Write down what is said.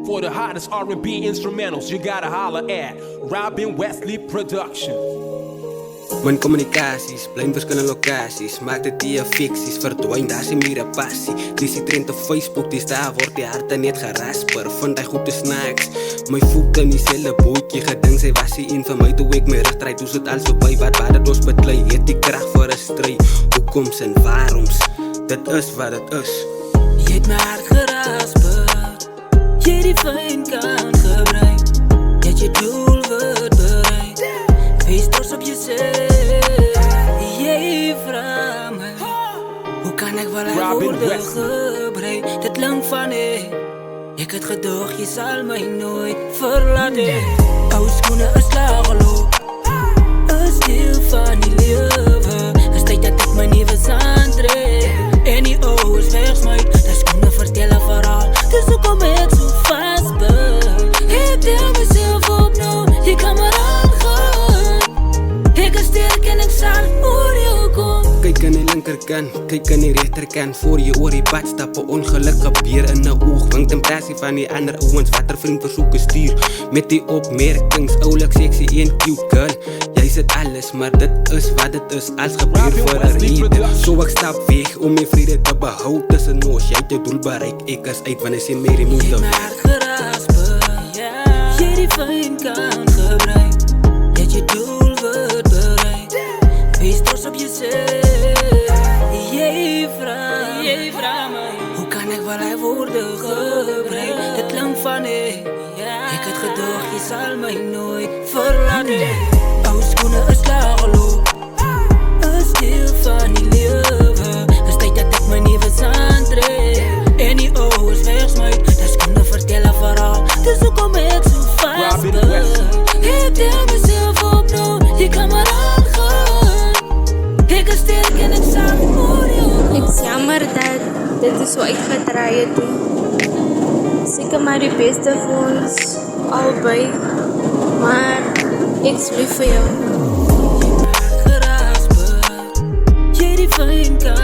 For the hottest R&B instrumentals, you gotta holler at Robin Wesley Production. Mijn communicaties, blij in verschillende locaties. Maak dit die ficties, verdwijn, daar is meer een passie. Die ziet trend op Facebook, die daar wordt die harte net gerasper. Vind hij goed de snacks. Mijn voet in diezelfde bootje, gedink zij was die een van mij. Toe ik mijn rug draai, toe zit alles voorbij. Wat het ons betlui, het die kracht voor een strijd. Hoekoms en waaroms, dit is wat het is. Je hebt mijn hart gerasperd, jy die fijn kan gebruiken. Je hebt je doelwit bereikt, wees trots op jezelf. Jy vraag my, hoe kan ek wel hy woorde gebruik? Dit lang van ek het gedoog, jy sal my nooit verlaten. Ou skoene is laaggeloop, is deel van die lewe. Is tyd dat ek my nuwe zand trek. En die ou is wegsmyt, die skoene vertel een verhaal. Dis hoekom ek so vast ben. Ek tel myself op nou, jy kan maar aangaan. Ek is sterk en ek sal oor jou kom. Kyk aan die linkerkant, kyk aan die rechterkant. Voor je oor die pad stap, een ongeluk gebeur in een oog. Wink temptasie van die ander ouwens, wat er vriend versoeken stuur. Met die opmerkings, oulik sexy en cute girl. Jy sit alles, maar dit is wat dit is. Als gebeur vir een rede. So ek stap weg om my vrede te behoud tussen ons. Jy het jou doel bereik, ek is uit, wanneer sy my remote. Jy het my hart gerasper, jy die fijn kan gebruik. Jy het je doelwit bereikt, wees trots op jezelf. Jy vraag my, hoe kan ek wel hy woorde gebruik? Dit lang van ek het gedoog, jy sal my nooit verlaten. Ou skoene is laaggeloop, is deel van die lewe. Is tyd dat ek my nuwe zand trek. En die ou is wegsmyt, die skoene vertel een verhaal. Dis hoekom ek so vast ben. Ek tel myself op nou, jy kan maar aangaan. Ek is sterk en ek sal oor jou kom. Ek is jammer dat dit is so uitgedraai het toe. Seker maar die beste vir ons albei, maar ek is lief vir jou. Jy het my hart gerasper, jy die fijn kan